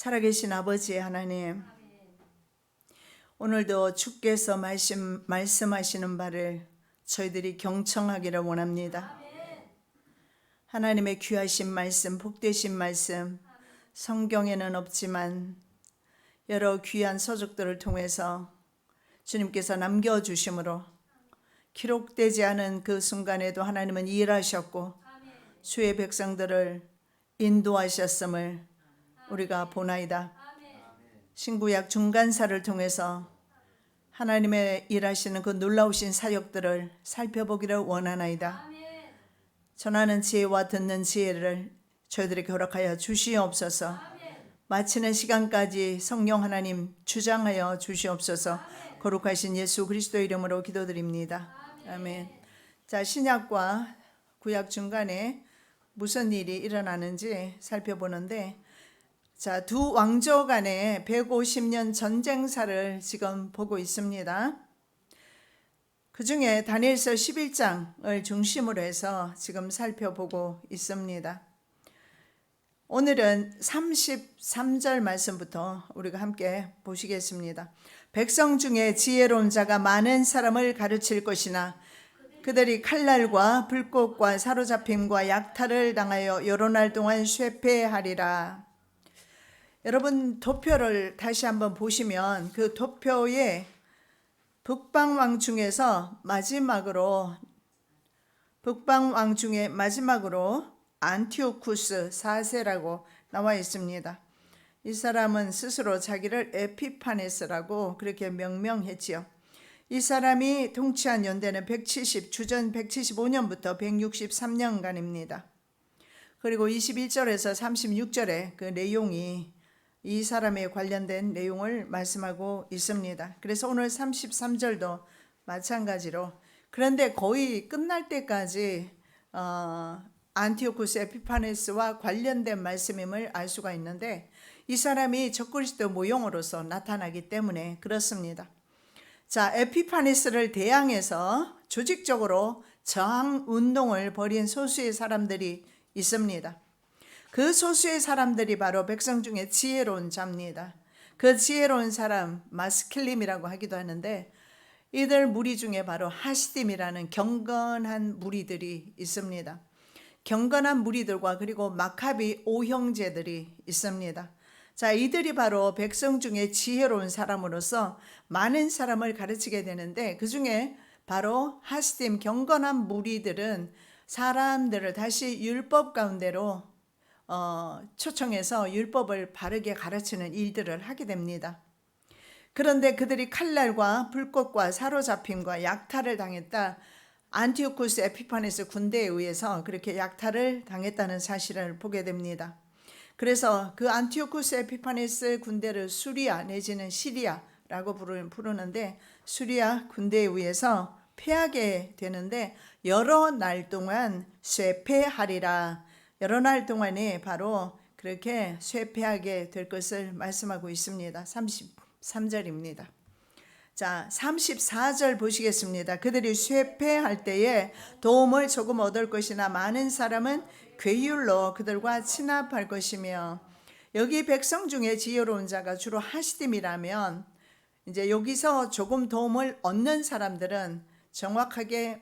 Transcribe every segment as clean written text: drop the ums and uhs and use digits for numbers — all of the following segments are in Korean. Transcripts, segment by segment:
살아계신 아버지 하나님, 오늘도 주께서 말씀하시는 바를 저희들이 경청하기를 원합니다. 하나님의 귀하신 말씀, 복되신 말씀, 성경에는 없지만 여러 귀한 서적들을 통해서 주님께서 남겨주심으로 기록되지 않은 그 순간에도 하나님은 일하셨고 주의 백성들을 인도하셨음을 우리가 보나이다. 신구약 중간사를 통해서 하나님의 일하시는 그 놀라우신 사역들을 살펴보기를 원하나이다. 전하는 지혜와 듣는 지혜를 저희들에게 허락하여 주시옵소서. 마치는 시간까지 성령 하나님 주장하여 주시옵소서. 거룩하신 예수 그리스도의 이름으로 기도드립니다. 아멘. 자, 신약과 구약 중간에 무슨 일이 일어나는지 살펴보는데, 자, 두 왕조 간의 150년 전쟁사를 지금 보고 있습니다. 그 중에 다니엘서 11장을 중심으로 해서 지금 살펴보고 있습니다. 오늘은 33절 말씀부터 우리가 함께 보시겠습니다. 백성 중에 지혜로운 자가 많은 사람을 가르칠 것이나 그들이 칼날과 불꽃과 사로잡힘과 약탈을 당하여 여러 날 동안 쇠폐하리라. 여러분, 도표를 다시 한번 보시면 그 도표에 북방왕 중에 마지막으로 안티오쿠스 4세라고 나와 있습니다. 이 사람은 스스로 자기를 에피파네스라고 그렇게 명명했지요. 이 사람이 통치한 연대는 주전 175년부터 163년간입니다. 그리고 21절에서 36절에 그 내용이 이 사람에 관련된 내용을 말씀하고 있습니다. 그래서 오늘 33절도 마찬가지로, 그런데 거의 끝날 때까지 안티오쿠스 에피파네스와 관련된 말씀임을 알 수가 있는데, 이 사람이 적그리스도 모형으로서 나타나기 때문에 그렇습니다. 자, 에피파네스를 대항해서 조직적으로 저항 운동을 벌인 소수의 사람들이 있습니다. 그 소수의 사람들이 바로 백성 중에 지혜로운 자입니다. 그 지혜로운 사람 마스킬림이라고 하기도 하는데, 이들 무리 중에 바로 하시딤이라는 경건한 무리들이 있습니다. 경건한 무리들과 그리고 마카비 5형제들이 있습니다. 자, 이들이 바로 백성 중에 지혜로운 사람으로서 많은 사람을 가르치게 되는데, 그 중에 바로 하시딤 경건한 무리들은 사람들을 다시 율법 가운데로 초청해서 율법을 바르게 가르치는 일들을 하게 됩니다. 그런데 그들이 칼날과 불꽃과 사로잡힘과 약탈을 당했다. 안티오쿠스 에피파네스 군대에 의해서 그렇게 약탈을 당했다는 사실을 보게 됩니다. 그래서 그 안티오쿠스 에피파네스 군대를 수리아 내지는 시리아라고 부르는데, 수리아 군대에 의해서 패하게 되는데 여러 날 동안 쇠폐하리라. 여러 날 동안에 바로 그렇게 쇠폐하게 될 것을 말씀하고 있습니다. 33절입니다. 자, 34절 보시겠습니다. 그들이 쇠폐할 때에 도움을 조금 얻을 것이나 많은 사람은 괴율로 그들과 친합할 것이며, 여기 백성 중에 지혜로운 자가 주로 하시딤이라면, 이제 여기서 조금 도움을 얻는 사람들은 정확하게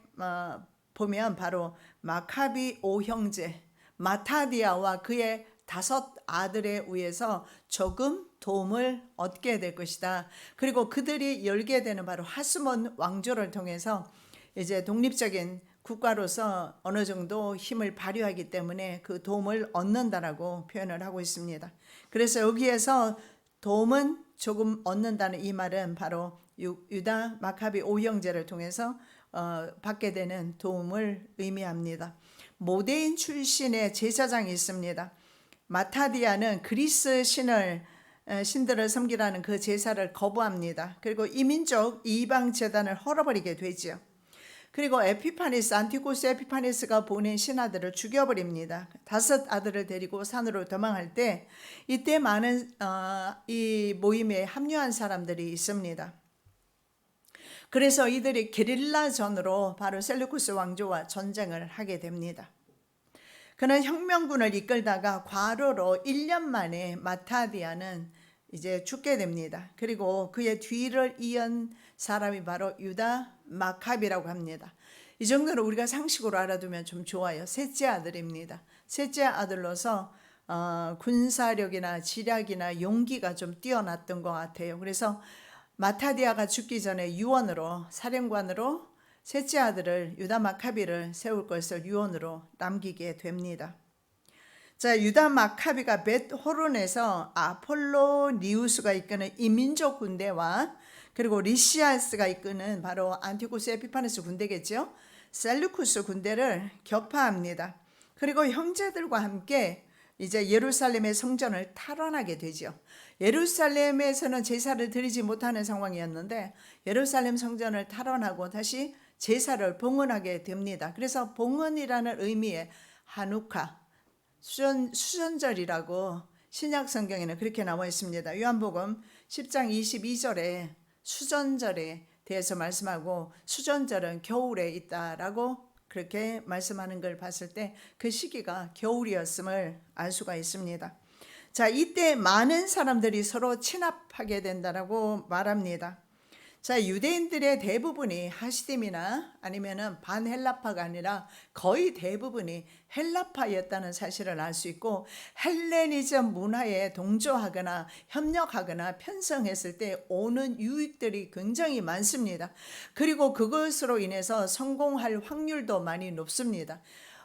보면 바로 마카비 5형제 마타디아와 그의 5 아들에 의해서 조금 도움을 얻게 될 것이다. 그리고 그들이 열게 되는 바로 하스몬 왕조를 통해서 이제 독립적인 국가로서 어느 정도 힘을 발휘하기 때문에 그 도움을 얻는다라고 표현을 하고 있습니다. 그래서 여기에서 도움은 조금 얻는다는 이 말은 바로 유다 마카비 5형제를 통해서 받게 되는 도움을 의미합니다. 모데인 출신의 제사장이 있습니다. 마타디아는 그리스 신들을 섬기라는 그 제사를 거부합니다. 그리고 이민족 이방 제단을 헐어버리게 되죠. 그리고 안티오쿠스 에피파네스가 보낸 신하들을 죽여버립니다. 5 아들을 데리고 산으로 도망할 때 이때 많은 이 모임에 합류한 사람들이 있습니다. 그래서 이들이 게릴라전으로 바로 셀루쿠스 왕조와 전쟁을 하게 됩니다. 그는 혁명군을 이끌다가 과로로 1년 만에 마타디아는 이제 죽게 됩니다. 그리고 그의 뒤를 이은 사람이 바로 유다 마카비라고 합니다. 이 정도는 우리가 상식으로 알아두면 좀 좋아요. 셋째 아들입니다. 셋째 아들로서 군사력이나 지략이나 용기가 좀 뛰어났던 것 같아요. 그래서 마타디아가 죽기 전에 유언으로, 사령관으로 셋째 아들을 유다 마카비를 세울 것을 유언으로 남기게 됩니다. 자, 유다 마카비가 벳호론에서 아폴로니우스가 이끄는 이민족 군대와 그리고 리시아스가 이끄는 바로 안티오쿠스 에피파네스 군대겠죠. 셀루쿠스 군대를 격파합니다. 그리고 형제들과 함께 이제 예루살렘의 성전을 탈환하게 되죠. 예루살렘에서는 제사를 드리지 못하는 상황이었는데 예루살렘 성전을 탈환하고 다시 제사를 봉헌하게 됩니다. 그래서 봉헌이라는 의미의 하누카, 수전절이라고 신약 성경에는 그렇게 나와 있습니다. 요한복음 10장 22절에 수전절에 대해서 말씀하고 수전절은 겨울에 있다라고 그렇게 말씀하는 걸 봤을 때 그 시기가 겨울이었음을 알 수가 있습니다. 자, 이때 많은 사람들이 서로 친합하게 된다라고 말합니다. 자, 유대인들의 대부분이 하시딤이나 아니면은 반헬라파가 아니라 거의 대부분이 헬라파였다는 사실을 알 수 있고, 헬레니즘 문화에 동조하거나 협력하거나 편성했을 때 오는 유익들이 굉장히 많습니다. 그리고 그것으로 인해서 성공할 확률도 많이 높습니다.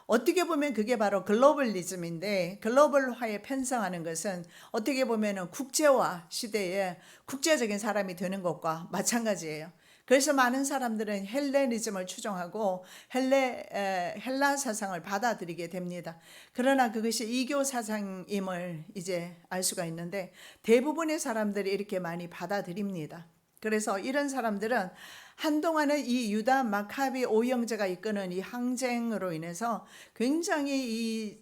어떻게 보면 그게 바로 글로벌리즘인데, 글로벌화에 편성하는 것은 어떻게 보면 국제화 시대에 국제적인 사람이 되는 것과 마찬가지예요. 그래서 많은 사람들은 헬레니즘을 추종하고 헬라 사상을 받아들이게 됩니다. 그러나 그것이 이교 사상임을 이제 알 수가 있는데 대부분의 사람들이 이렇게 많이 받아들입니다. 그래서 이런 사람들은 한동안은 이 유다 마카비 오형제가 이끄는 이 항쟁으로 인해서 굉장히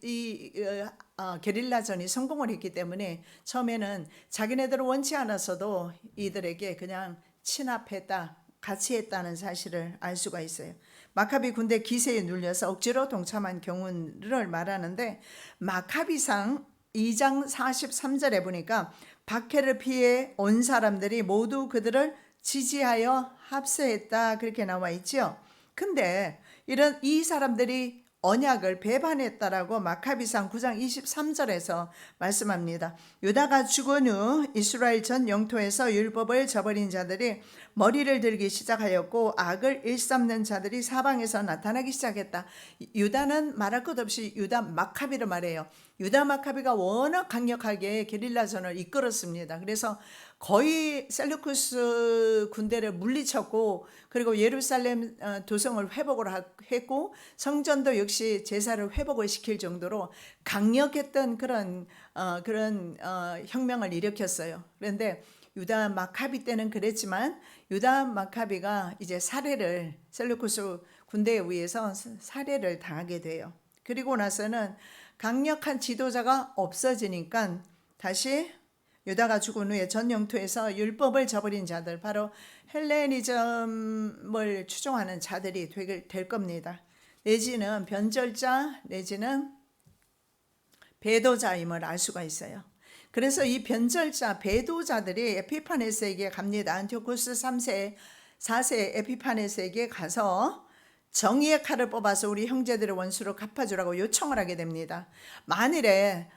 게릴라전이 성공을 했기 때문에 처음에는 자기네들은 원치 않았어도 이들에게 그냥 친합했다, 같이 했다는 사실을 알 수가 있어요. 마카비 군대 기세에 눌려서 억지로 동참한 경우를 말하는데 마카비상 2장 43절에 보니까 박해를 피해 온 사람들이 모두 그들을 지지하여 합세했다 그렇게 나와 있죠. 근데 이 사람들이 언약을 배반했다라고 마카비상 9장 23절에서 말씀합니다. 유다가 죽은 후 이스라엘 전 영토에서 율법을 저버린 자들이 머리를 들기 시작하였고 악을 일삼는 자들이 사방에서 나타나기 시작했다. 유다는 말할 것 없이 유다 마카비를 말해요. 유다 마카비가 워낙 강력하게 게릴라전을 이끌었습니다. 그래서 거의 셀루쿠스 군대를 물리쳤고 그리고 예루살렘 도성을 회복을 했고 성전도 역시 제사를 회복을 시킬 정도로 강력했던 그런 혁명을 일으켰어요. 그런데 유다 마카비 때는 그랬지만 유다 마카비가 이제 셀루쿠스 군대에 의해서 살해를 당하게 돼요. 그리고 나서는 강력한 지도자가 없어지니까 다시 유다가 죽은 후에 전 영토에서 율법을 저버린 자들, 바로 헬레니즘을 추종하는 자들이 될 겁니다. 내지는 변절자 내지는 배도자임을 알 수가 있어요. 그래서 이 변절자 배도자들이 에피파네스에게 갑니다. 안티오쿠스 3세 4세 에피파네스에게 가서 정의의 칼을 뽑아서 우리 형제들의 원수를 갚아주라고 요청을 하게 됩니다. 만일에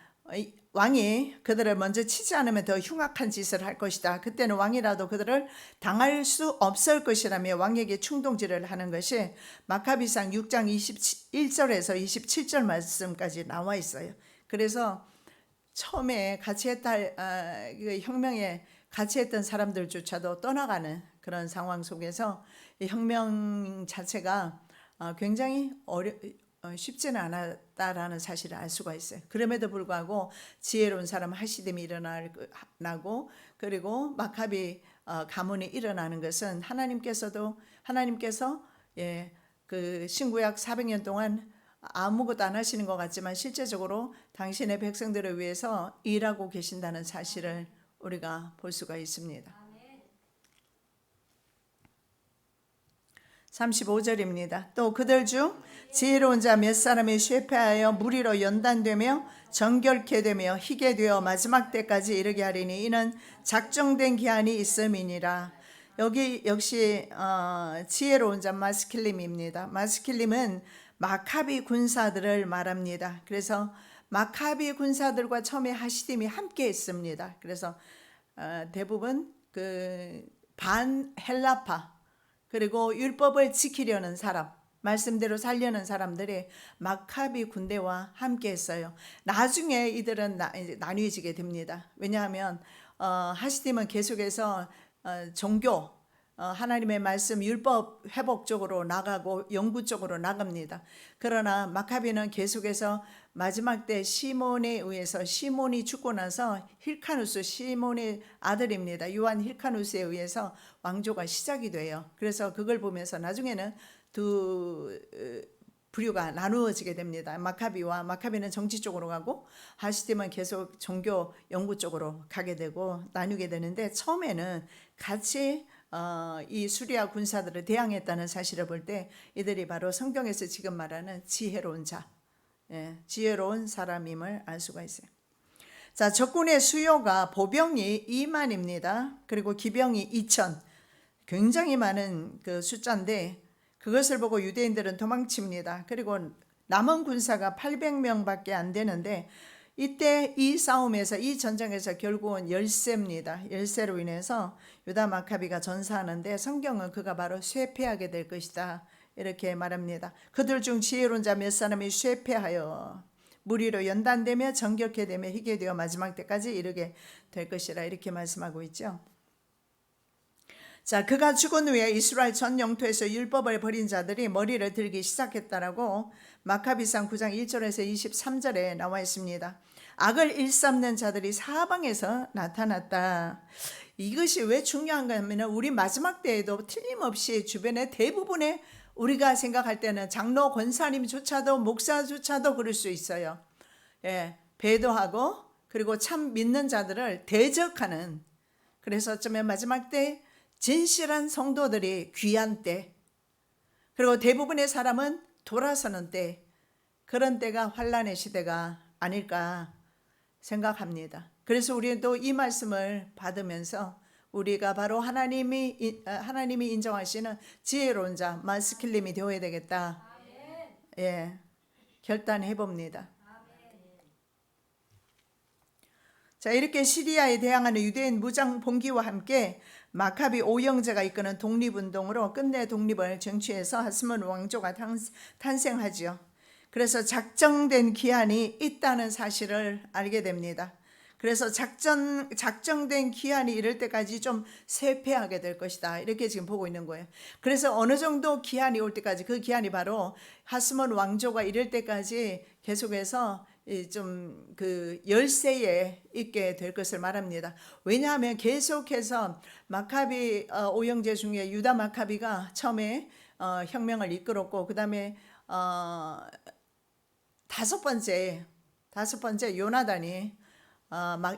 왕이 그들을 먼저 치지 않으면 더 흉악한 짓을 할 것이다. 그때는 왕이라도 그들을 당할 수 없을 것이라며 왕에게 충동질을 하는 것이 마카비상 6장 21절에서 27절 말씀까지 나와 있어요. 그래서 처음에 같이 혁명에 같이 했던 사람들조차도 떠나가는 그런 상황 속에서 이 혁명 자체가 굉장히 쉽지는 않았다라는 사실을 알 수가 있어요. 그럼에도 불구하고 지혜로운 사람 하시딤이 일어나고 그리고 마카비 가문이 일어나는 것은 하나님께서 그 신구약 400년 동안 아무것도 안 하시는 것 같지만 실제적으로 당신의 백성들을 위해서 일하고 계신다는 사실을 우리가 볼 수가 있습니다. 35절입니다. 또 그들 중 지혜로운 자 몇 사람이 쇠폐하여 무리로 연단되며 정결케 되며 희게 되어 마지막 때까지 이르게 하리니 이는 작정된 기한이 있음이니라. 여기 역시 지혜로운 자 마스킬림입니다. 마스킬림은 마카비 군사들을 말합니다. 그래서 마카비 군사들과 처음에 하시딤이 함께 했습니다. 그래서 대부분 그 반헬라파 그리고 율법을 지키려는 사람, 말씀대로 살려는 사람들이 마카비 군대와 함께 했어요. 나중에 이들은 나뉘어지게 됩니다. 왜냐하면 하시딤은 계속해서 종교, 하나님의 말씀, 율법 회복 쪽으로 나가고 영구 쪽으로 나갑니다. 그러나 마카비는 계속해서 마지막 때 시몬에 의해서, 시몬이 죽고 나서 힐카누스, 시몬의 아들입니다. 요한 힐카누스에 의해서 왕조가 시작이 돼요. 그래서 그걸 보면서 나중에는 두 부류가 나누어지게 됩니다. 마카비는 정치 쪽으로 가고 하시딤은 계속 종교 연구 쪽으로 가게 되고 나누게 되는데, 처음에는 같이 이 수리아 군사들을 대항했다는 사실을 볼 때 이들이 바로 성경에서 지금 말하는 지혜로운 자, 지혜로운 사람임을 알 수가 있어요. 자, 적군의 수요가 보병이 2만입니다. 그리고 기병이 2천, 굉장히 많은 그 숫자인데 그것을 보고 유대인들은 도망칩니다. 그리고 남은 군사가 800명밖에 안 되는데 이때 이 싸움에서, 이 전쟁에서 결국은 열세입니다. 열세로 인해서 유다 마카비가 전사하는데 성경은 그가 바로 쇠폐하게 될 것이다 이렇게 말합니다. 그들 중 지혜로운 자 몇 사람이 쇠폐하여 무리로 연단되며 정결케 되며 희게 되어 마지막 때까지 이르게 될 것이라 이렇게 말씀하고 있죠. 자, 그가 죽은 후에 이스라엘 전 영토에서 율법을 버린 자들이 머리를 들기 시작했다라고 마카비상 9장 1절에서 23절에 나와 있습니다. 악을 일삼는 자들이 사방에서 나타났다. 이것이 왜 중요한가 하면 우리 마지막 때에도 틀림없이 주변에 대부분의 우리가 생각할 때는 장로 권사님조차도 목사조차도 그럴 수 있어요. 배도하고 그리고 참 믿는 자들을 대적하는, 그래서 어쩌면 마지막 때 진실한 성도들이 귀한 때, 그리고 대부분의 사람은 돌아서는 때, 그런 때가 환란의 시대가 아닐까 생각합니다. 그래서 우리도 이 말씀을 받으면서 우리가 바로 하나님이 인정하시는 지혜로운 자 마스킬림이 되어야 되겠다. 결단해 봅니다. 자, 이렇게 시리아에 대항하는 유대인 무장 봉기와 함께 마카비 5형제가 이끄는 독립운동으로 끝내 독립을 쟁취해서 하스몬 왕조가 탄생하지요. 그래서 작정된 기한이 있다는 사실을 알게 됩니다. 그래서 작정된 기한이 이럴 때까지 좀 쇠폐하게 될 것이다 이렇게 지금 보고 있는 거예요. 그래서 어느 정도 기한이 올 때까지, 그 기한이 바로 하스몬 왕조가 이럴 때까지 계속해서 좀 그 열세에 있게 될 것을 말합니다. 왜냐하면 계속해서 마카비 5형제 중에 유다 마카비가 처음에 혁명을 이끌었고, 그 다음에 다섯 번째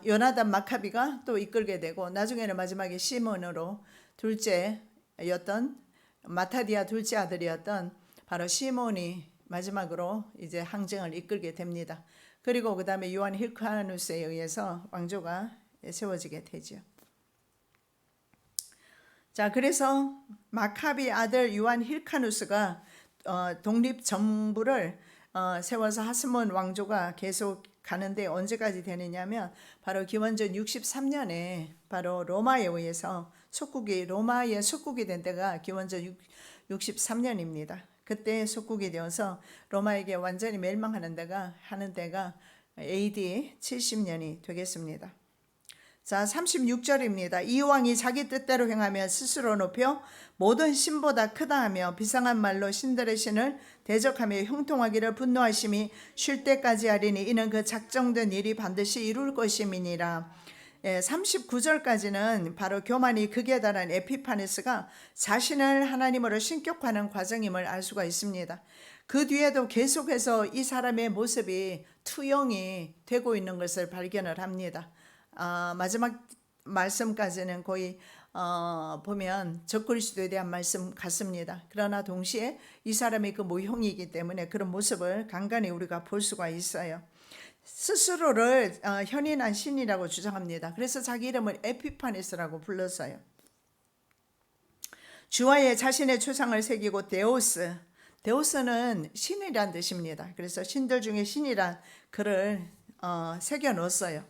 요나단 마카비가 또 이끌게 되고, 나중에는 마지막에 시몬으로 둘째였던, 마타디아 둘째 아들이었던 바로 시몬이 마지막으로 이제 항쟁을 이끌게 됩니다. 그리고 그 다음에 요한 힐카누스에 의해서 왕조가 세워지게 되죠. 자, 그래서 마카비 아들 요한 힐카누스가 독립 정부를 세워서 하스몬 왕조가 계속 가는데 언제까지 되느냐면 바로 기원전 63년에 바로 로마에 의해서 로마의 속국이 된 때가 기원전 63년입니다. 그때 속국이 되어서 로마에게 완전히 멸망하는 때가 AD 70년이 되겠습니다. 자, 36절입니다. 이 왕이 자기 뜻대로 행하며 스스로 높여 모든 신보다 크다 하며 비상한 말로 신들의 신을 대적하며 형통하기를 분노하심이 쉴 때까지 하리니 이는 그 작정된 일이 반드시 이룰 것임이니라. 39절까지는 바로 교만이 극에 달한 에피파네스가 자신을 하나님으로 신격화하는 과정임을 알 수가 있습니다. 그 뒤에도 계속해서 이 사람의 모습이 투영이 되고 있는 것을 발견을 합니다. 마지막 말씀까지는 거의 보면 적그리스도에 대한 말씀 같습니다. 그러나 동시에 이 사람이 그 모형이기 때문에 그런 모습을 간간히 우리가 볼 수가 있어요. 스스로를 현인한 신이라고 주장합니다. 그래서 자기 이름을 에피파네스라고 불렀어요. 주화에 자신의 초상을 새기고 데오스는 신이란 뜻입니다. 그래서 신들 중에 신이란 글을 새겨 넣었어요.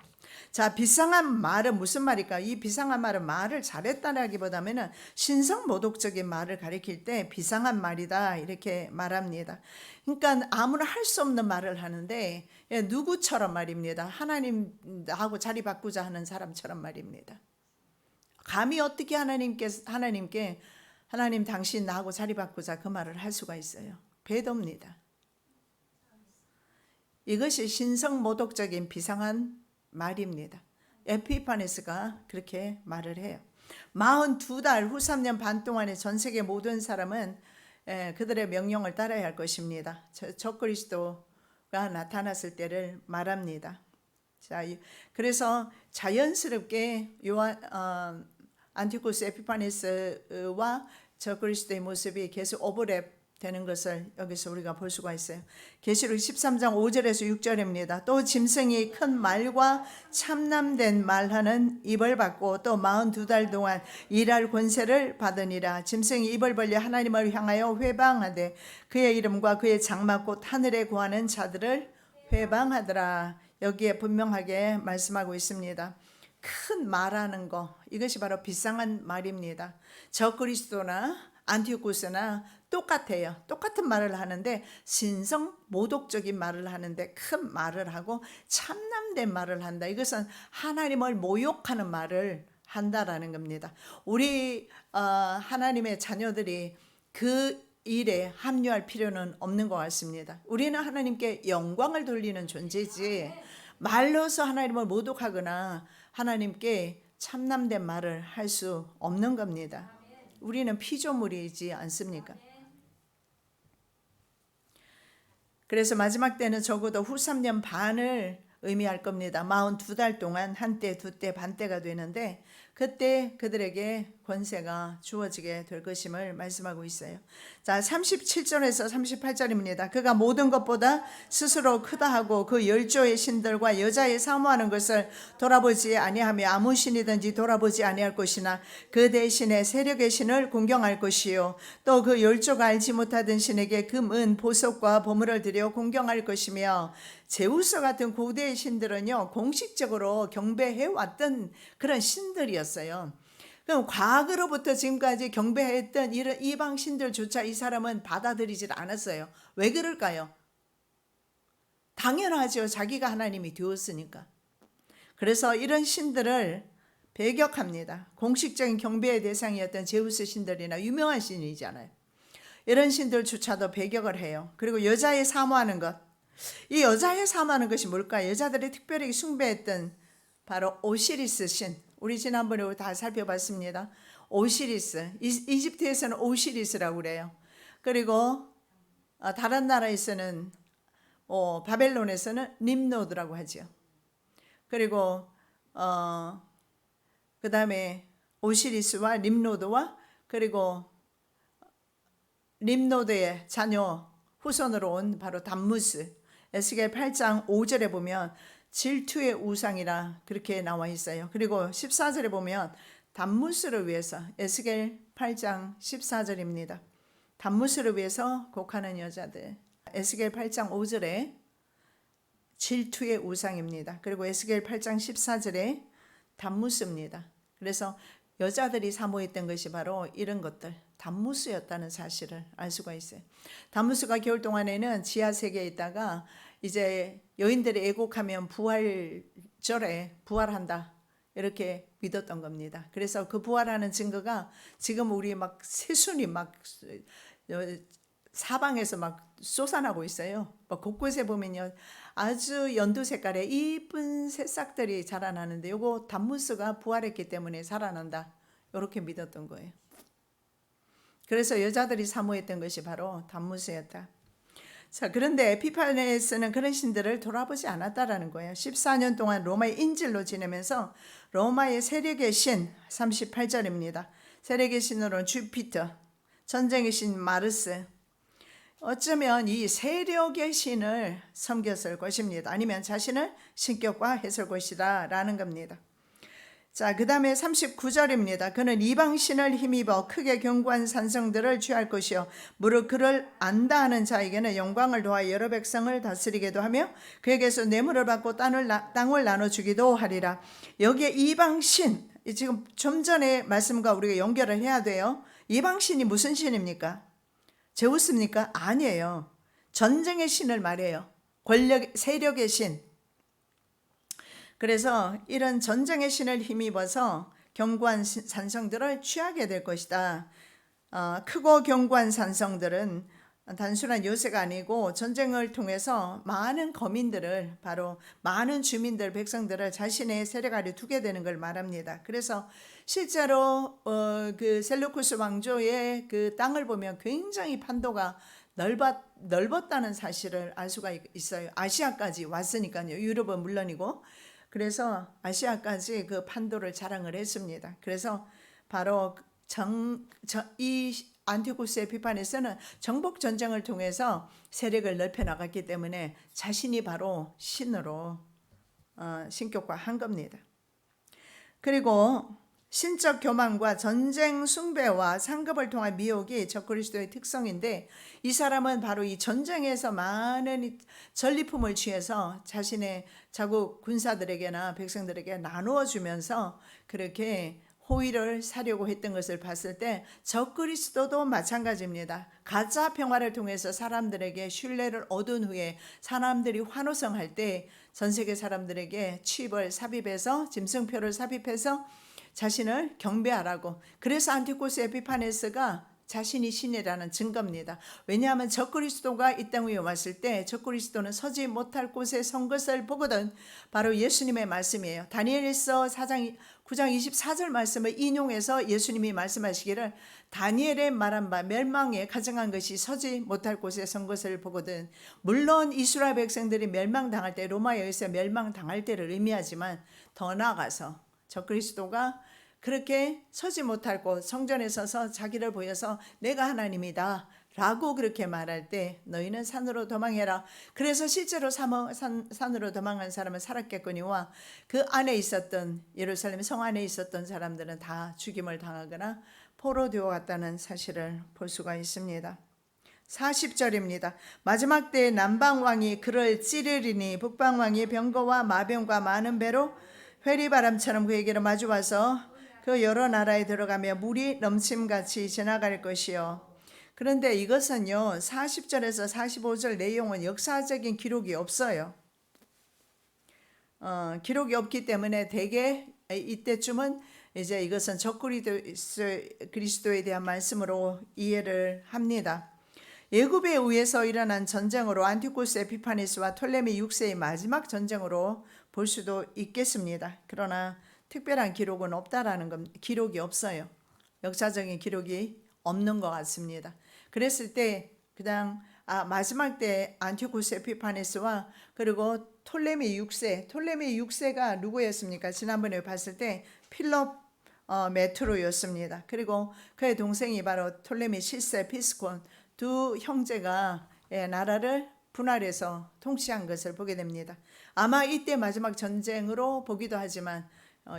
자, 비상한 말은 무슨 말일까? 이 비상한 말은 말을 잘했다라기보다는 신성모독적인 말을 가리킬 때 비상한 말이다 이렇게 말합니다. 그러니까 아무나 할 수 없는 말을 하는데 누구처럼 말입니다. 하나님하고 자리 바꾸자 하는 사람처럼 말입니다. 감히 어떻게 하나님께 하나님 당신 나하고 자리 바꾸자 그 말을 할 수가 있어요. 배도입니다. 이것이 신성모독적인 비상한 말입니다. 에피파네스가 그렇게 말을 해요. 42달 후 3년 반 동안에 전 세계 모든 사람은 그들의 명령을 따라야 할 것입니다. 적그리스도가 나타났을 때를 말합니다. 자, 그래서 자연스럽게 안티오쿠스 에피파네스와 적그리스도의 모습이 계속 오버랩 되는 것을 여기서 우리가 볼 수가 있어요. 계시록 13장 5절에서 6절입니다. 또 짐승이 큰 말과 참남된 말하는 입을 받고 또 42달 동안 일할 권세를 받으니라. 짐승이 입을 벌려 하나님을 향하여 회방하되 그의 이름과 그의 장막 곧 하늘에 구하는 자들을 회방하더라. 여기에 분명하게 말씀하고 있습니다. 큰 말하는 거, 이것이 바로 비상한 말입니다. 적그리스도나 안티오쿠스나 똑같아요. 똑같은 말을 하는데 신성 모독적인 말을 하는데 큰 말을 하고 참남된 말을 한다. 이것은 하나님을 모욕하는 말을 한다라는 겁니다. 우리 하나님의 자녀들이 그 일에 합류할 필요는 없는 것 같습니다. 우리는 하나님께 영광을 돌리는 존재지 말로서 하나님을 모독하거나 하나님께 참남된 말을 할 수 없는 겁니다. 우리는 피조물이지 않습니까? 그래서 마지막 때는 적어도 후 3년 반을 의미할 겁니다. 42달 동안 한때, 두때, 반때가 되는데 그때 그들에게 권세가 주어지게 될 것임을 말씀하고 있어요. 자, 37절에서 38절입니다. 그가 모든 것보다 스스로 크다 하고 그 열조의 신들과 여자의 사모하는 것을 돌아보지 아니하며 아무 신이든지 돌아보지 아니할 것이나 그 대신에 세력의 신을 공경할 것이요 또 그 열조가 알지 못하던 신에게 금, 은, 보석과 보물을 들여 공경할 것이며 제우스 같은 고대의 신들은요 공식적으로 경배해왔던 그런 신들이었어요. 그럼 과거로부터 지금까지 경배했던 이런 이방 신들조차 이 사람은 받아들이질 않았어요. 왜 그럴까요? 당연하죠. 자기가 하나님이 되었으니까. 그래서 이런 신들을 배격합니다. 공식적인 경배의 대상이었던 제우스 신들이나 유명한 신이잖아요. 이런 신들조차도 배격을 해요. 그리고 여자의 사모하는 것. 이 여자의 사모하는 것이 뭘까요? 여자들이 특별히 숭배했던 바로 오시리스 신. 우리 지난번에 다 살펴봤습니다. 오시리스. 이집트에서는 오시리스라고 그래요. 그리고 다른 나라에서는 바벨론에서는 nimrod라고 하죠. 그리고 그 다음에 오시리스와 nimrod와 그리고 nimrod의 자녀 후손으로 온 바로 담무스. 에스겔 8장 5절에 보면 질투의 우상이라 그렇게 나와 있어요. 그리고 14절에 보면 담무스를 위해서 에스겔 8장 14절입니다. 담무스를 위해서 곡하는 여자들. 에스겔 8장 5절에 질투의 우상입니다. 그리고 에스겔 8장 14절에 담무스입니다. 그래서 여자들이 사모했던 것이 바로 이런 것들, 담무스였다는 사실을 알 수가 있어요. 담무스가 겨울 동안에는 지하 세계에 있다가 이제 여인들이 애곡하면 부활절에 부활한다 이렇게 믿었던 겁니다. 그래서 그 부활하는 증거가 지금 우리 막 새순이 막 사방에서 막 솟아나고 있어요. 곳곳에 보면요 아주 연두 색깔의 이쁜 새싹들이 자라나는데 요거 담무스가 부활했기 때문에 살아난다 이렇게 믿었던 거예요. 그래서 여자들이 사모했던 것이 바로 담무스였다. 자, 그런데 에피파네스는 그런 신들을 돌아보지 않았다라는 거예요. 14년 동안 로마의 인질로 지내면서 로마의 세력의 신 38절입니다. 세력의 신으로는 주피터, 전쟁의 신 마르스, 어쩌면 이 세력의 신을 섬겼을 것입니다. 아니면 자신을 신격화 했을 것이다 라는 겁니다. 자, 그 다음에 39절입니다. 그는 이방신을 힘입어 크게 견고한 산성들을 취할 것이요 무릇 그를 안다 하는 자에게는 영광을 도하 여러 백성을 다스리게도 하며 그에게서 뇌물을 받고 땅을 나눠주기도 하리라. 여기에 이방신, 지금 좀 전에 말씀과 우리가 연결을 해야 돼요. 이방신이 무슨 신입니까? 제우스입니까? 아니에요. 전쟁의 신을 말해요. 권력, 세력의 신. 그래서 이런 전쟁의 신을 힘입어서 견고한 산성들을 취하게 될 것이다. 크고 견고한 산성들은 단순한 요새가 아니고 전쟁을 통해서 많은 거민들을, 바로 많은 주민들, 백성들을 자신의 세력 아래 두게 되는 걸 말합니다. 그래서 실제로 그 셀루쿠스 왕조의 그 땅을 보면 굉장히 판도가 넓었다는 사실을 알 수가 있어요. 아시아까지 왔으니까요. 유럽은 물론이고. 그래서 아시아까지 그 판도를 자랑을 했습니다. 그래서 바로 이 안티오쿠스 에피파네스는 정복 전쟁을 통해서 세력을 넓혀 나갔기 때문에 자신이 바로 신으로 신격화한 겁니다. 그리고 신적 교만과 전쟁 숭배와 상급을 통한 미혹이 적그리스도의 특성인데, 이 사람은 바로 이 전쟁에서 많은 전리품을 취해서 자신의 자국 군사들에게나 백성들에게 나누어 주면서 그렇게 호의를 사려고 했던 것을 봤을 때 적그리스도도 마찬가지입니다. 가짜 평화를 통해서 사람들에게 신뢰를 얻은 후에 사람들이 환호성할 때 전 세계 사람들에게 칩을 삽입해서, 짐승표를 삽입해서 자신을 경배하라고. 그래서 안티오쿠스 에피파네스가 자신이 신이라는 증거입니다. 왜냐하면 적그리스도가 이 땅 위에 왔을 때 적그리스도는 서지 못할 곳에 선 것을 보거든. 바로 예수님의 말씀이에요. 다니엘서 4장 9장 24절 말씀을 인용해서 예수님이 말씀하시기를 다니엘의 말한 바 멸망에 가증한 것이 서지 못할 곳에 선 것을 보거든. 물론 이스라엘 백성들이 멸망당할 때, 로마에 의해서 멸망당할 때를 의미하지만 더 나아가서 적그리스도가 그렇게 서지 못할 곳, 성전에 서서 자기를 보여서 내가 하나님이다 라고 그렇게 말할 때 너희는 산으로 도망해라. 그래서 실제로 산으로 도망한 사람은 살았겠거니와 그 안에 있었던, 예루살렘 성 안에 있었던 사람들은 다 죽임을 당하거나 포로되어 갔다는 사실을 볼 수가 있습니다. 40절입니다. 마지막 때에 남방왕이 그를 찌르리니 북방왕이 병거와 마병과 많은 배로 회리바람처럼 그에게로 마주와서 그 여러 나라에 들어가며 물이 넘침같이 지나갈 것이요. 그런데 이것은요, 40절에서 45절 내용은 역사적인 기록이 없어요. 기록이 없기 때문에 대개 이때쯤은 이제 이것은 적그리스도에 대한 말씀으로 이해를 합니다. 예굽에 의해서 일어난 전쟁으로 안티오쿠스 에피파네스와 톨레미 6세의 마지막 전쟁으로 볼 수도 있겠습니다. 그러나 특별한 기록은 없다라는 겁니다. 기록이 없어요. 역사적인 기록이 없는 것 같습니다. 그랬을 때 그냥 마지막 때 안티오쿠스 에피파네스와 그리고 톨레미 6세가 누구였습니까? 지난번에 봤을 때 필롭 메트로였습니다. 그리고 그의 동생이 바로 톨레미 7세 피스콘, 두 형제가 나라를 분할해서 통치한 것을 보게 됩니다. 아마 이때 마지막 전쟁으로 보기도 하지만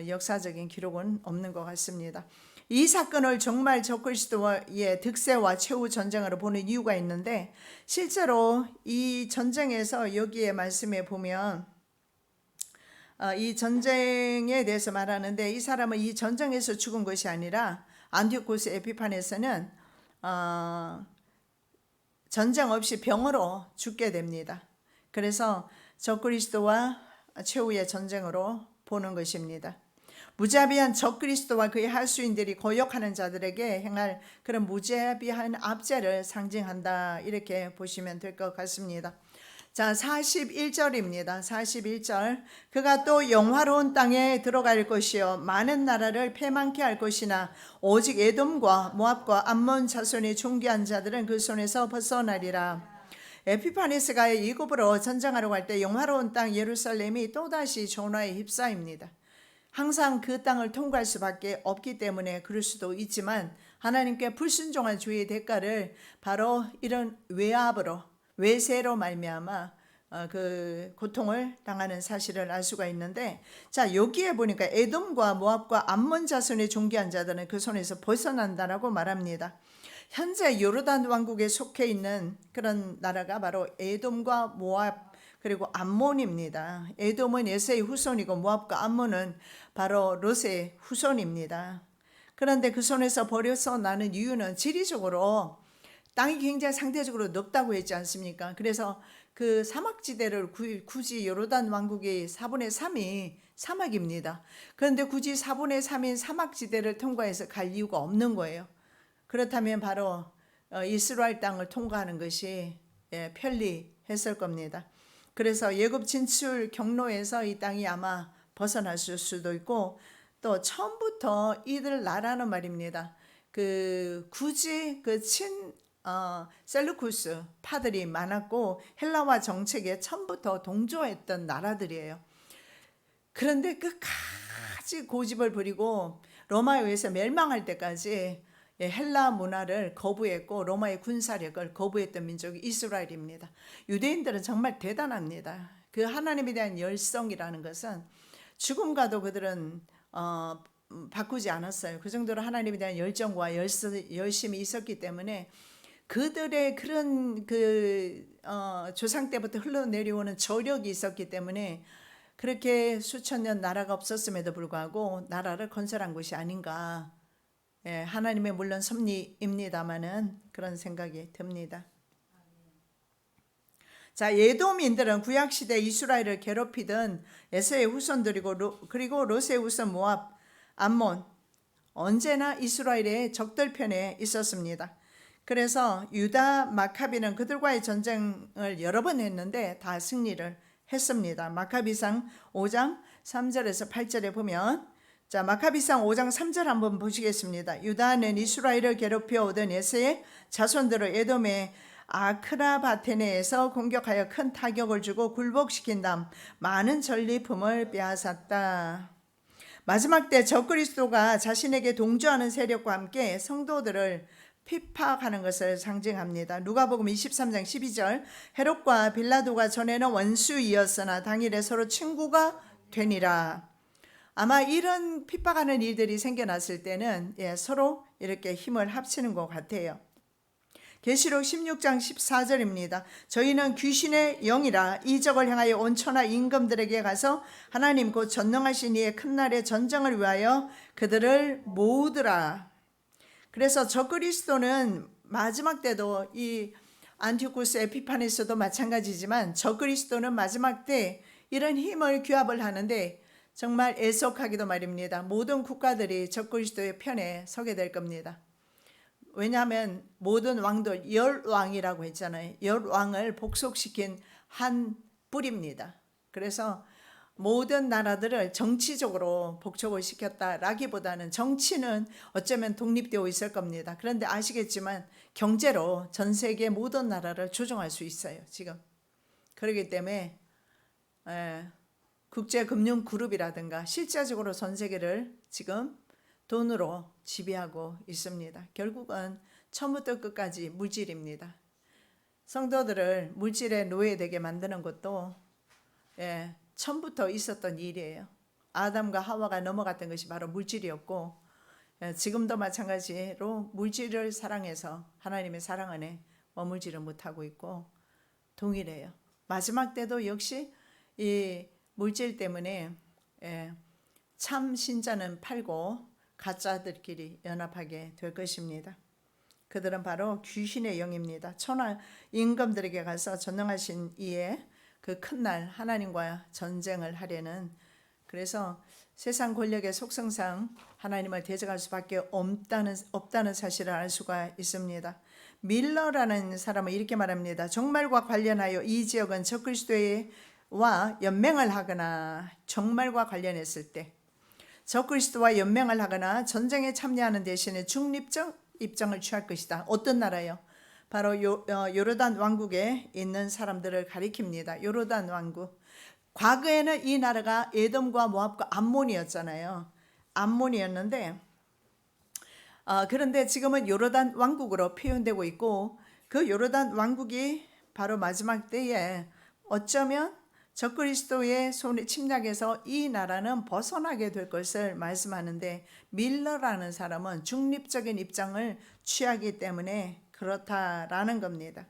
역사적인 기록은 없는 것 같습니다. 이 사건을 정말 적그리스도의 득세와 최후 전쟁으로 보는 이유가 있는데, 실제로 이 전쟁에서 여기에 말씀에 보면 이 전쟁에 대해서 말하는데, 이 사람은 이 전쟁에서 죽은 것이 아니라 안티오쿠스 에피파네스는 전쟁 없이 병으로 죽게 됩니다. 그래서 적그리스도와 최후의 전쟁으로 보는 것입니다. 무자비한 적그리스도와 그의 할수인들이 거역하는 자들에게 행할 그런 무자비한 압제를 상징한다, 이렇게 보시면 될 것 같습니다. 자, 41절입니다. 41절. 그가 또 영화로운 땅에 들어갈 것이요 많은 나라를 패망케 할 것이나 오직 에돔과 모압과 암몬 자손의 존귀한 자들은 그 손에서 벗어나리라. 에피파네스가 이굽으로 전쟁하러 갈 때 영화로운 땅 예루살렘이 또다시 전화에 휩싸입니다. 항상 그 땅을 통과할 수밖에 없기 때문에 그럴 수도 있지만 하나님께 불순종한 주의 대가를 바로 이런 외세로 말미암아 그 고통을 당하는 사실을 알 수가 있는데, 자 여기에 보니까 에돔과 모압과 암몬 자손의 존귀한 자들은 그 손에서 벗어난다라고 말합니다. 현재 요르단 왕국에 속해 있는 그런 나라가 바로 에돔과 모압 그리고 암몬입니다. 에돔은 에서의 후손이고 모압과 암몬은 바로 롯의 후손입니다. 그런데 그 손에서 벗어나는 이유는 지리적으로 땅이 굉장히 상대적으로 넓다고 했지 않습니까? 그래서 그 사막지대를 굳이 요르단 왕국의 4분의 3이 사막입니다. 그런데 굳이 4분의 3인 사막지대를 통과해서 갈 이유가 없는 거예요. 그렇다면 바로 이스라엘 땅을 통과하는 것이 편리했을 겁니다. 그래서 예굽 진출 경로에서 이 땅이 아마 벗어났을 수도 있고, 또 처음부터 이들 나라는 말입니다. 굳이 셀루쿠스 파들이 많았고 헬라와 정책에 처음부터 동조했던 나라들이에요. 그런데 끝까지 고집을 부리고 로마에 의해서 멸망할 때까지 헬라 문화를 거부했고 로마의 군사력을 거부했던 민족이 이스라엘입니다. 유대인들은 정말 대단합니다. 그 하나님에 대한 열성이라는 것은 죽음과도 그들은 바꾸지 않았어요. 그 정도로 하나님에 대한 열정과 열심이 있었기 때문에 그들의 그런 조상 때부터 흘러내려오는 저력이 있었기 때문에 그렇게 수천 년 나라가 없었음에도 불구하고 나라를 건설한 것이 아닌가. 하나님의 물론 섭리입니다마는 그런 생각이 듭니다. 자, 에돔인들은 구약시대 이스라엘을 괴롭히던 에서의 후손들이고 그리고 롯의 후손 모압, 암몬, 언제나 이스라엘의 적들 편에 있었습니다. 그래서 유다 마카비는 그들과의 전쟁을 여러 번 했는데 다 승리를 했습니다. 마카비상 5장 3절에서 8절에 보면, 자 마카비상 5장 3절 한번 보시겠습니다. 유다는 이스라엘을 괴롭혀 오던 에서의 자손들을 에돔의 아크라바테네에서 공격하여 큰 타격을 주고 굴복시킨 다음 많은 전리품을 빼앗았다. 마지막 때 적그리스도가 자신에게 동조하는 세력과 함께 성도들을 핍박하는 것을 상징합니다. 누가복음 23장 12절, 헤롯과 빌라도가 전에는 원수이었으나 당일에 서로 친구가 되니라. 아마 이런 핍박하는 일들이 생겨났을 때는 서로 이렇게 힘을 합치는 것 같아요. 계시록 16장 14절입니다. 저희는 귀신의 영이라 이적을 향하여 온 천하 임금들에게 가서 하나님 곧 전능하신 이의 큰 날의 전쟁을 위하여 그들을 모으더라. 그래서 적그리스도는 마지막 때도 이 안티오쿠스 에피파네스도 마찬가지지만 적그리스도는 마지막 때 이런 힘을 규합을 하는데 정말 애석하기도 말입니다. 모든 국가들이 적그리스도의 편에 서게 될 겁니다. 왜냐하면 모든 왕들, 열왕이라고 했잖아요. 열왕을 복속시킨 한 뿔입니다. 그래서 모든 나라들을 정치적으로 복속을 시켰다라기보다는 정치는 어쩌면 독립되어 있을 겁니다. 그런데 아시겠지만 경제로 전 세계 모든 나라를 조종할 수 있어요. 지금. 그렇기 때문에 국제금융그룹이라든가 실제적으로 전 세계를 지금 돈으로 지배하고 있습니다. 결국은 처음부터 끝까지 물질입니다. 성도들을 물질의 노예되게 만드는 것도 처음부터 있었던 일이에요. 아담과 하와가 넘어갔던 것이 바로 물질이었고 지금도 마찬가지로 물질을 사랑해서 하나님의 사랑 안에 머물지를 못하고 있고 동일해요. 마지막 때도 역시 이 물질 때문에 참 신자는 팔고 가짜들끼리 연합하게 될 것입니다. 그들은 바로 귀신의 영입니다. 천하 임금들에게 가서 전능하신 이의 그 큰 날 하나님과 전쟁을 하려는, 그래서 세상 권력의 속성상 하나님을 대적할 수밖에 없다는 사실을 알 수가 있습니다. 밀러라는 사람은 이렇게 말합니다. 종말과 관련하여 이 지역은 적그리스도와 연맹을 하거나 종말과 관련했을 때 적그리스도와 연맹을 하거나 전쟁에 참여하는 대신에 중립적 입장을 취할 것이다. 어떤 나라요? 바로 요르단 왕국에 있는 사람들을 가리킵니다. 요르단 왕국. 과거에는 이 나라가 에돔과 모압과 암몬이었잖아요. 암몬이었는데 그런데 지금은 요르단 왕국으로 표현되고 있고, 그 요르단 왕국이 바로 마지막 때에 어쩌면 적그리스도의 손에 침략해서 이 나라는 벗어나게 될 것을 말씀하는데, 밀러라는 사람은 중립적인 입장을 취하기 때문에 그렇다라는 겁니다.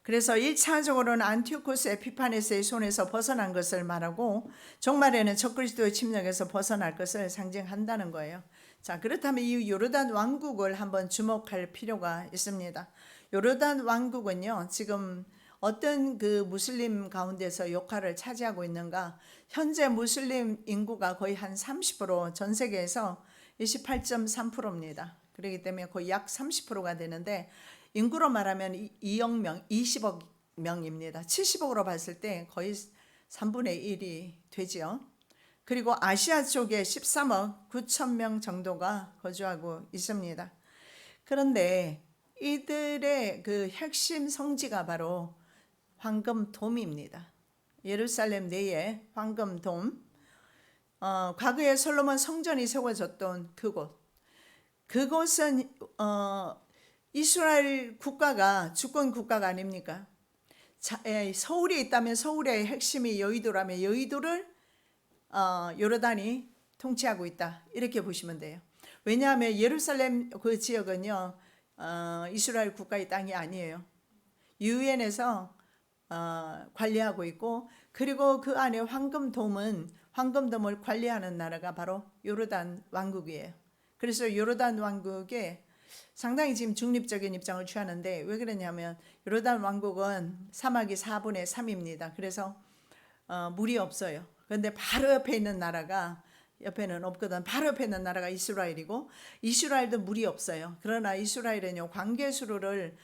그래서 1차적으로는 안티오코스 에피파네스의 손에서 벗어난 것을 말하고, 종말에는 적그리스도의 침략에서 벗어날 것을 상징한다는 거예요. 자, 그렇다면 이 요르단 왕국을 한번 주목할 필요가 있습니다. 요르단 왕국은요, 지금 어떤 그 무슬림 가운데서 역할을 차지하고 있는가? 현재 무슬림 인구가 거의 한 30%, 전 세계에서 28.3%입니다. 그렇기 때문에 거의 약 30%가 되는데, 인구로 말하면 2억 명, 20억 명입니다. 70억으로 봤을 때 거의 3분의 1이 되지요. 그리고 아시아 쪽에 13억 9천 명 정도가 거주하고 있습니다. 그런데 이들의 그 핵심 성지가 바로 황금돔입니다. 예루살렘 내에 황금돔. 과거에 솔로몬 성전이 세워졌던 그곳. 그곳은 이스라엘 국가가 주권 국가가 아닙니까? 서울에 있다면 서울의 핵심이 여의도라면 여의도를 요르단이 통치하고 있다, 이렇게 보시면 돼요. 왜냐하면 예루살렘 그 지역은요, 이스라엘 국가의 땅이 아니에요. 유엔에서 관리하고 있고, 그리고 그 안에 황금돔을 관리하는 나라가 바로 요르단 왕국이에요. 그래서 요르단 왕국에 상당히 지금 중립적인 입장을 취하는데, 왜 그러냐면 요르단 왕국은 사막이 4분의 3입니다. 그래서 물이 없어요. 그런데 바로 옆에 있는 나라가, 옆에는 없거든, 바로 옆에 있는 나라가 이스라엘이고, 이스라엘도 물이 없어요. 그러나 이스라엘은요, 관계수로를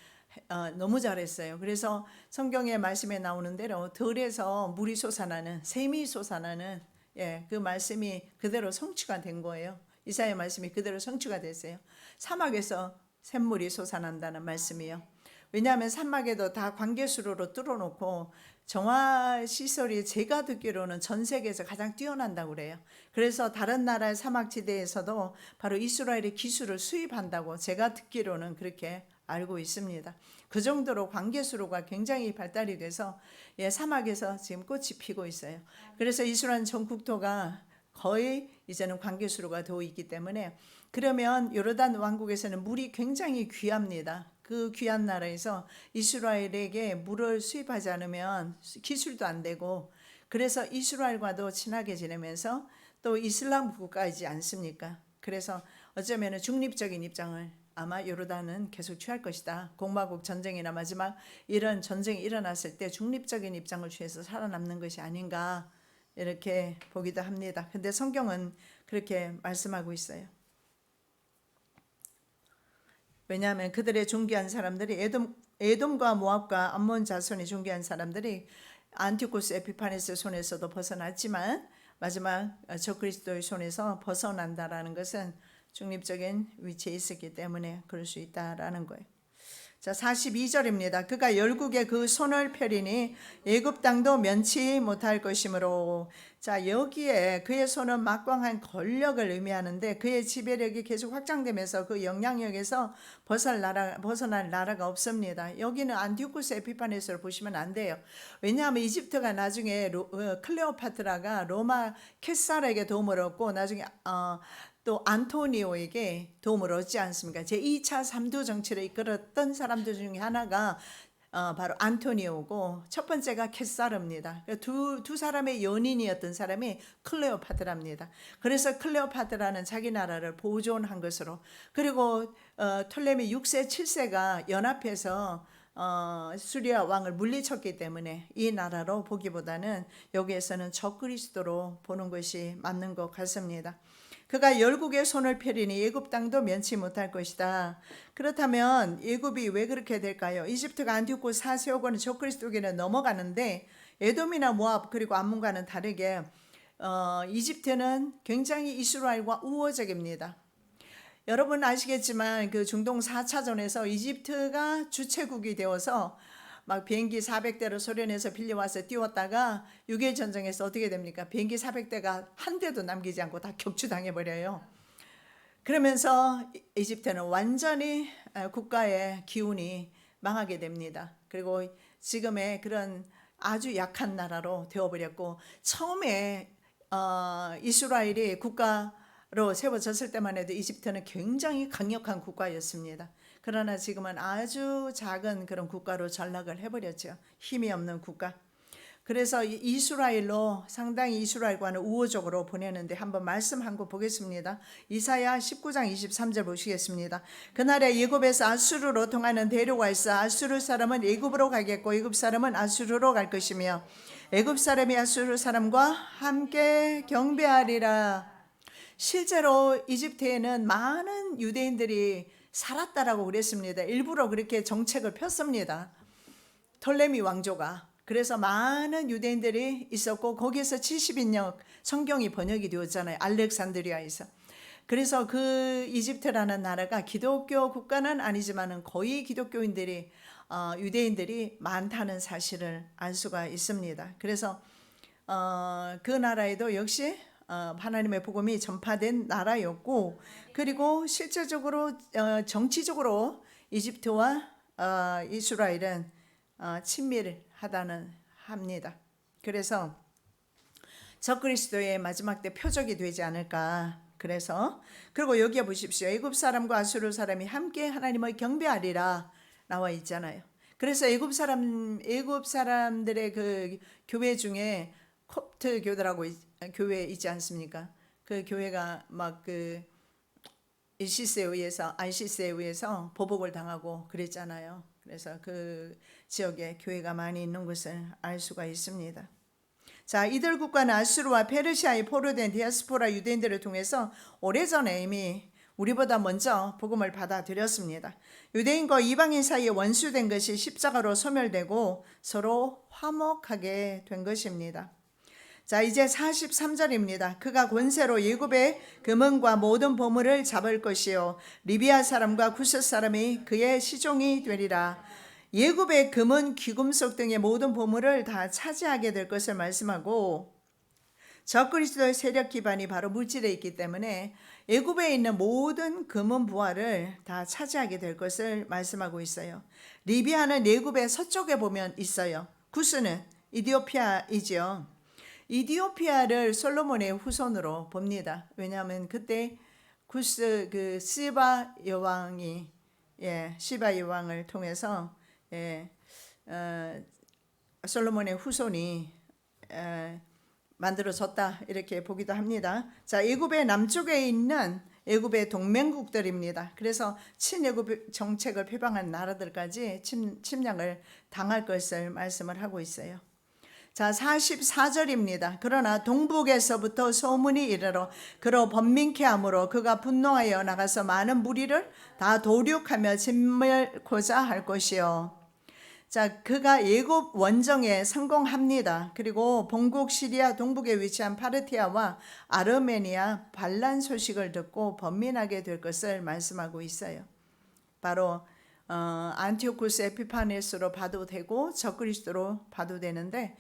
너무 잘했어요. 그래서 성경의 말씀에 나오는 대로 들에서 물이 솟아나는, 샘이 솟아나는, 그 말씀이 그대로 성취가 된 거예요. 이사야 말씀이 그대로 성취가 됐어요. 사막에서 샘물이 솟아난다는 말씀이요. 왜냐하면 사막에도 다 관계수로로 뚫어놓고 정화 시설이 제가 듣기로는 전 세계에서 가장 뛰어난다고 그래요. 그래서 다른 나라의 사막지대에서도 바로 이스라엘의 기술을 수입한다고 제가 듣기로는 그렇게 알고 있습니다. 그 정도로 관계수로가 굉장히 발달이 돼서 사막에서 지금 꽃이 피고 있어요. 그래서 이스라엘 전 국토가 거의 이제는 관계수로가 되어 있기 때문에, 그러면 요르단 왕국에서는 물이 굉장히 귀합니다. 그 귀한 나라에서 이스라엘에게 물을 수입하지 않으면 기술도 안 되고, 그래서 이스라엘과도 친하게 지내면서 또 이슬람 국가이지 않습니까? 그래서 어쩌면 중립적인 입장을 아마 요르단은 계속 취할 것이다. 공화국 전쟁이나 마지막 이런 전쟁이 일어났을 때 중립적인 입장을 취해서 살아남는 것이 아닌가, 이렇게 보기도 합니다. 근데 성경은 그렇게 말씀하고 있어요. 왜냐하면 그들의 존귀한 사람들이 에돔과 모압과 암몬 자손이 존귀한 사람들이 안티오코스 에피파네스 손에서도 벗어났지만 마지막 적그리스도의 손에서 벗어난다라는 것은 중립적인 위치에 있었기 때문에 그럴 수 있다라는 거예요. 자, 42절입니다. 그가 열국에 그 손을 펴리니 애굽 땅도 면치 못할 것이므로. 자, 여기에 그의 손은 막강한 권력을 의미하는데, 그의 지배력이 계속 확장되면서 그 영향력에서 벗어날 나라가 없습니다. 여기는 안티오코스 에피파네스를 보시면 안 돼요. 왜냐하면 이집트가 나중에 클레오파트라가 로마 케사르에게 도움을 얻고 나중에 또 안토니오에게 도움을 얻지 않습니까? 제2차 삼두 정치를 이끌었던 사람들 중에 하나가 바로 안토니오고, 첫 번째가 케사르입니다. 두 사람의 연인이었던 사람이 클레오파트라입니다. 그래서 클레오파트라는 자기 나라를 보존한 것으로, 그리고 톨레미 6세 7세가 연합해서 수리아 왕을 물리쳤기 때문에 이 나라로 보기보다는 여기에서는 적그리스도로 보는 것이 맞는 것 같습니다. 그가 열국의 손을 펴리니 애굽 땅도 면치 못할 것이다. 그렇다면 애굽이 왜 그렇게 될까요? 이집트가 안티오코스 4세오고는 적그리스도에게는 넘어가는데, 에돔이나 모압 그리고 암몬과는 다르게 이집트는 굉장히 이스라엘과 우호적입니다. 여러분 아시겠지만 그 중동 4차전에서 이집트가 주체국이 되어서 막 비행기 400대를 소련에서 빌려와서 띄웠다가 6.1 전쟁에서 어떻게 됩니까? 비행기 400대가 한 대도 남기지 않고 다 격추당해버려요. 그러면서 이집트는 완전히 국가의 기운이 망하게 됩니다. 그리고 지금의 그런 아주 약한 나라로 되어버렸고, 처음에 이스라엘이 국가로 세워졌을 때만 해도 이집트는 굉장히 강력한 국가였습니다. 그러나 지금은 아주 작은 그런 국가로 전락을 해버렸죠. 힘이 없는 국가. 그래서 이스라엘로 상당히 이스라엘과는 우호적으로 보내는데 한번 말씀 한 거 보겠습니다. 이사야 19장 23절 보시겠습니다. 그날에 예굽에서 아수르로 통하는 대로가 있어 아수르 사람은 예굽으로 가겠고 예굽 사람은 아수르로 갈 것이며 예굽 사람이 아수르 사람과 함께 경배하리라. 실제로 이집트에는 많은 유대인들이 살았다라고 그랬습니다. 일부러 그렇게 정책을 폈습니다. 톨레미 왕조가. 그래서 많은 유대인들이 있었고 거기에서 70인역 성경이 번역이 되었잖아요. 알렉산드리아에서. 그래서 그 이집트라는 나라가 기독교 국가는 아니지만은 거의 기독교인들이 유대인들이 많다는 사실을 알 수가 있습니다. 그래서 그 나라에도 역시 하나님의 복음이 전파된 나라였고, 그리고 실제적으로 정치적으로 이집트와 이스라엘은 친밀하다는 합니다. 그래서 적그리스도의 마지막 때 표적이 되지 않을까. 그래서 그리고 여기에 보십시오. 애굽 사람과 아수르 사람이 함께 하나님을 경배하리라 나와 있잖아요. 그래서 애굽 사람들의 그 교회 중에 콥트 교회라고 교회 있지 않습니까? 그 교회가 막 그 ISIS에 의해서 보복을 당하고 그랬잖아요. 그래서 그 지역에 교회가 많이 있는 것을 알 수가 있습니다. 자, 이들 국가는 아수르와 페르시아에 포로된 디아스포라 유대인들을 통해서 오래전에 이미 우리보다 먼저 복음을 받아들였습니다. 유대인과 이방인 사이에 원수된 것이 십자가로 소멸되고 서로 화목하게 된 것입니다. 자, 이제 43절입니다. 그가 권세로 예굽의 금은과 모든 보물을 잡을 것이요 리비아 사람과 구스 사람이 그의 시종이 되리라. 예굽의 금은, 귀금속 등의 모든 보물을 다 차지하게 될 것을 말씀하고, 적그리스도의 세력 기반이 바로 물질에 있기 때문에 예굽에 있는 모든 금은 부하를 다 차지하게 될 것을 말씀하고 있어요. 리비아는 예굽의 서쪽에 보면 있어요. 구스는 이디오피아이지요. 이디오피아를 솔로몬의 후손으로 봅니다. 왜냐하면 그때 구스 그 시바 여왕이 시바 여왕을 통해서 솔로몬의 후손이 만들어졌다 이렇게 보기도 합니다. 자, 애굽의 남쪽에 있는 애굽의 동맹국들입니다. 그래서 친애굽 정책을 표방한 나라들까지 침략을 당할 것을 말씀을 하고 있어요. 자, 44절입니다. 그러나 동북에서부터 소문이 이르러 그로 번민케 하므로 그가 분노하여 나가서 많은 무리를 다 도륙하며 짓밟고자 할 것이요. 자, 그가 예굽 원정에 성공합니다. 그리고 본국 시리아 동북에 위치한 파르티아와 아르메니아 반란 소식을 듣고 번민하게 될 것을 말씀하고 있어요. 바로 안티오쿠스 에피파네스로 봐도 되고 적그리스도로 봐도 되는데,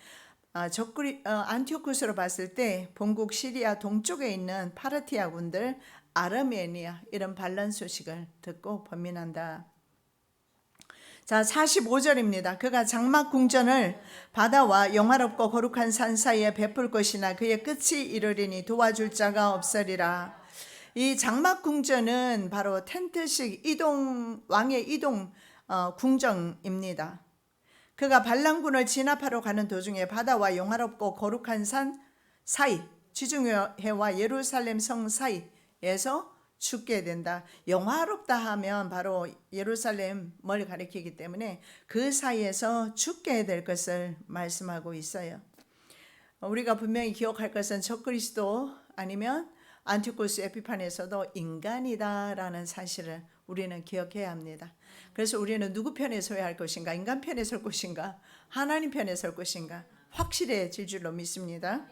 안티오쿠스로 봤을 때 본국 시리아 동쪽에 있는 파르티아 군들, 아르메니아 이런 반란 소식을 듣고 번민한다. 자, 45절입니다. 그가 장막 궁전을 바다와 영화롭고 거룩한 산 사이에 베풀 것이나 그의 끝이 이르리니 도와줄 자가 없으리라. 이 장막 궁전은 바로 텐트식 왕의 이동 궁정입니다. 그가 반란군을 진압하러 가는 도중에 바다와 영화롭고 거룩한 산 사이, 지중해와 예루살렘 성 사이에서 죽게 된다. 영화롭다 하면 바로 예루살렘을 가리키기 때문에 그 사이에서 죽게 될 것을 말씀하고 있어요. 우리가 분명히 기억할 것은 적그리스도 아니면 안티오쿠스 에피파네에서도 인간이다라는 사실을 우리는 기억해야 합니다. 그래서 우리는 누구 편에 서야 할 것인가? 인간 편에 설 것인가? 하나님 편에 설 것인가? 확실해질 줄로 믿습니다.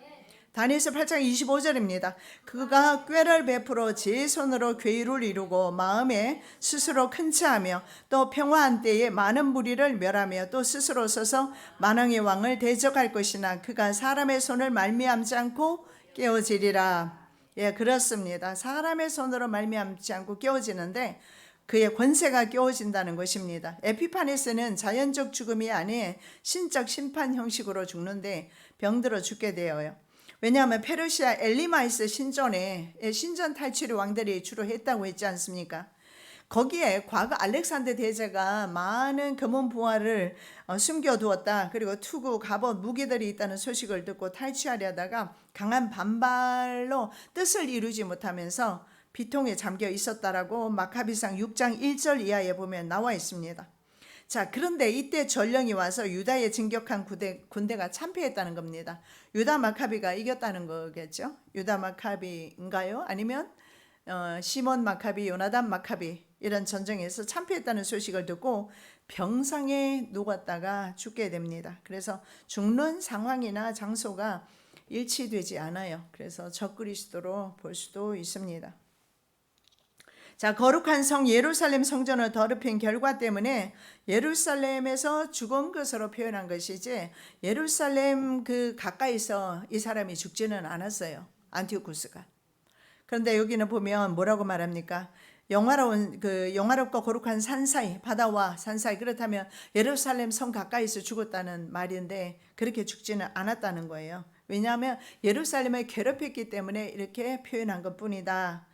다니엘서 8장 25절입니다. 그가 꾀를 베풀어 제 손으로 괴를 이루고 마음에 스스로 큰 체하며 또 평화한 때에 많은 무리를 멸하며 또 스스로 서서 만왕의 왕을 대적할 것이나 그가 사람의 손을 말미암지 않고 깨어지리라. 예, 그렇습니다. 사람의 손으로 말미암지 않고 깨어지는데 그의 권세가 깨어진다는 것입니다. 에피파네스는 자연적 죽음이 아닌 신적 심판 형식으로 죽는데 병들어 죽게 되어요. 왜냐하면 페르시아 엘리마이스 신전에 신전 탈취를 왕들이 주로 했다고 했지 않습니까? 거기에 과거 알렉산더 대제가 많은 금은 부화를 숨겨두었다. 그리고 투구, 갑옷, 무기들이 있다는 소식을 듣고 탈취하려다가 강한 반발로 뜻을 이루지 못하면서 비통에 잠겨 있었다라고 마카비상 6장 1절 이하에 보면 나와 있습니다. 자, 그런데 이때 전령이 와서 유다에 진격한 군대가 참패했다는 겁니다. 유다 마카비가 이겼다는 거겠죠. 유다 마카비인가요? 아니면 시몬 마카비, 요나단 마카비 이런 전쟁에서 참패했다는 소식을 듣고 병상에 누웠다가 죽게 됩니다. 그래서 죽는 상황이나 장소가 일치되지 않아요. 그래서 적그리스도로 볼 수도 있습니다. 자, 거룩한 성 예루살렘 성전을 더럽힌 결과 때문에 예루살렘에서 죽은 것으로 표현한 것이지 예루살렘 그 가까이서 이 사람이 죽지는 않았어요. 안티오쿠스가. 그런데 여기는 보면 뭐라고 말합니까? 영화롭고 거룩한 산 사이, 바다와 산 사이. 그렇다면 예루살렘 성 가까이서 죽었다는 말인데 그렇게 죽지는 않았다는 거예요. 왜냐하면 예루살렘을 괴롭혔기 때문에 이렇게 표현한 것뿐이다.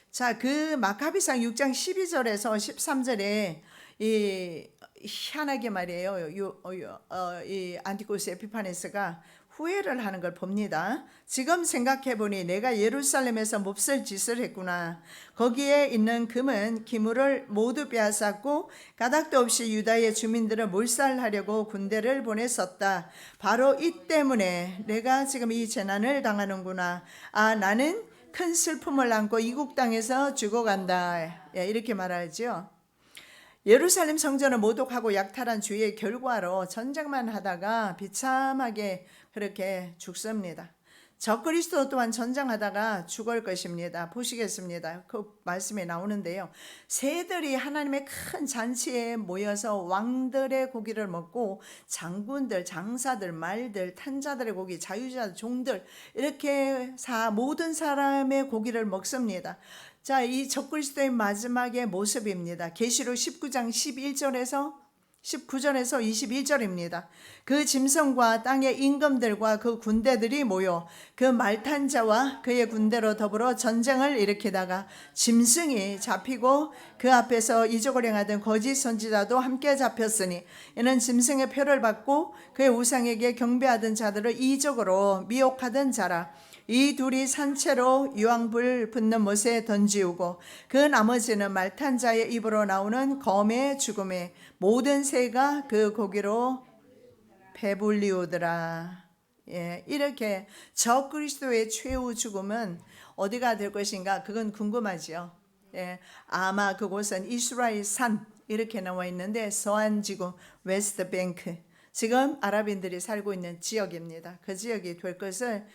자, 그 마카비상 6장 12절에서 13절에 이 희한하게 말이에요. 이 안티쿠스 에피파네스가 후회를 하는 걸 봅니다. 지금 생각해보니 내가 예루살렘에서 몹쓸 짓을 했구나. 거기에 있는 금은 기물을 모두 빼앗았고 까닭도 없이 유다의 주민들을 몰살하려고 군대를 보냈었다. 바로 이 때문에 내가 지금 이 재난을 당하는구나. 아, 나는 큰 슬픔을 안고 이국 땅에서 죽어간다. 예, 이렇게 말하죠. 예루살렘 성전을 모독하고 약탈한 주의 결과로 전쟁만 하다가 비참하게 그렇게 죽습니다. 적그리스도 또한 전쟁하다가 죽을 것입니다. 보시겠습니다. 그 말씀에 나오는데요. 새들이 하나님의 큰 잔치에 모여서 왕들의 고기를 먹고 장군들, 장사들, 말들, 탄자들의 고기, 자유자, 종들 이렇게 모든 사람의 고기를 먹습니다. 자, 이 적그리스도의 마지막의 모습입니다. 계시록 19장 11절에서 19절에서 21절입니다. 그 짐승과 땅의 임금들과 그 군대들이 모여 그 말탄 자와 그의 군대로 더불어 전쟁을 일으키다가 짐승이 잡히고 그 앞에서 이적을 행하던 거짓 선지자도 함께 잡혔으니 이는 짐승의 표를 받고 그의 우상에게 경배하던 자들을 이적으로 미혹하던 자라. 이 둘이 산채로 유황불 붙는 못에 던지우고 그 나머지는 말탄 자의 입으로 나오는 검의 죽음에 모든 새가 그 고기로 배불리우더라. 예, 이렇게 적그리스도의 최후 죽음은 어디가 될 것인가? 그건 궁금하지요. 예, 아마 그곳은 이스라엘 산 이렇게 나와 있는데 서안지구 웨스트 뱅크 지금 아랍인들이 살고 있는 지역입니다. 그 지역이 될 것을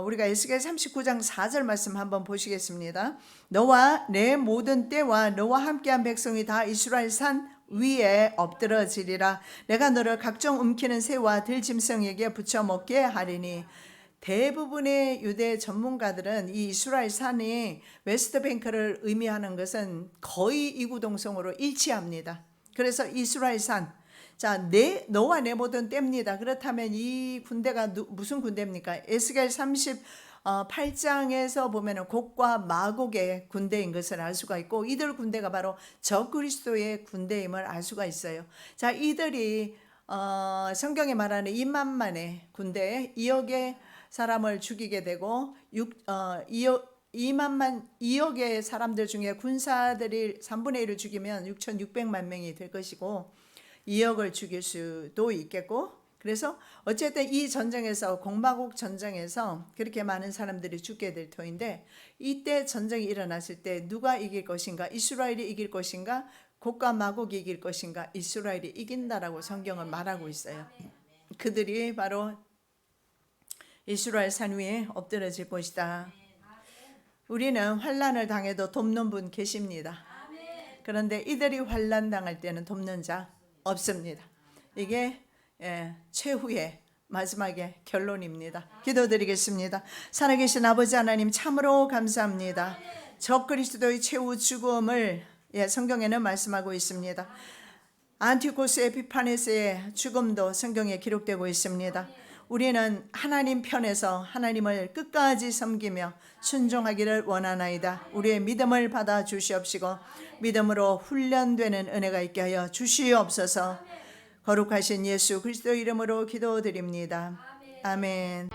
우리가 에스겔 39장 4절 말씀 한번 보시겠습니다. 너와 내 모든 때와 너와 함께한 백성이 다 이스라엘 산 위에 엎드러지리라. 내가 너를 각종 움키는 새와 들짐승에게 붙여 먹게 하리니. 대부분의 유대 전문가들은 이 이스라엘 산이 웨스트뱅크를 의미하는 것은 거의 이구동성으로 일치합니다. 그래서 이스라엘 산, 자, 너와 내 모든 때입니다. 그렇다면 이 군대가 무슨 군대입니까? 에스겔 38장에서 보면 곡과 마곡의 군대인 것을 알 수가 있고 이들 군대가 바로 적그리스도의 군대임을 알 수가 있어요. 자, 이들이 성경에 말하는 2만만의 군대에 2억의 사람을 죽이게 되고 2억의 사람들 중에 군사들이 3분의 1을 죽이면 6,600만 명이 될 것이고 2억을 죽일 수도 있겠고 그래서 어쨌든 이 전쟁에서 공마곡 전쟁에서 그렇게 많은 사람들이 죽게 될 터인데 이때 전쟁이 일어났을 때 누가 이길 것인가? 이스라엘이 이길 것인가? 곡과 마곡이 이길 것인가? 이스라엘이 이긴다라고 성경은 말하고 있어요. 그들이 바로 이스라엘 산 위에 엎드러질 것이다. 우리는 환난을 당해도 돕는 분 계십니다. 그런데 이들이 환난 당할 때는 돕는 자 없습니다. 이게 최후의 마지막의 결론입니다. 기도드리겠습니다. 살아계신 아버지 하나님, 참으로 감사합니다. 적그리스도의 최후 죽음을 성경에는 말씀하고 있습니다. 안티오쿠스 에피파네스의 죽음도 성경에 기록되고 있습니다. 우리는 하나님 편에서 하나님을 끝까지 섬기며 순종하기를 원하나이다. 우리의 믿음을 받아 주시옵시고 믿음으로 훈련되는 은혜가 있게 하여 주시옵소서. 거룩하신 예수 그리스도 이름으로 기도드립니다. 아멘.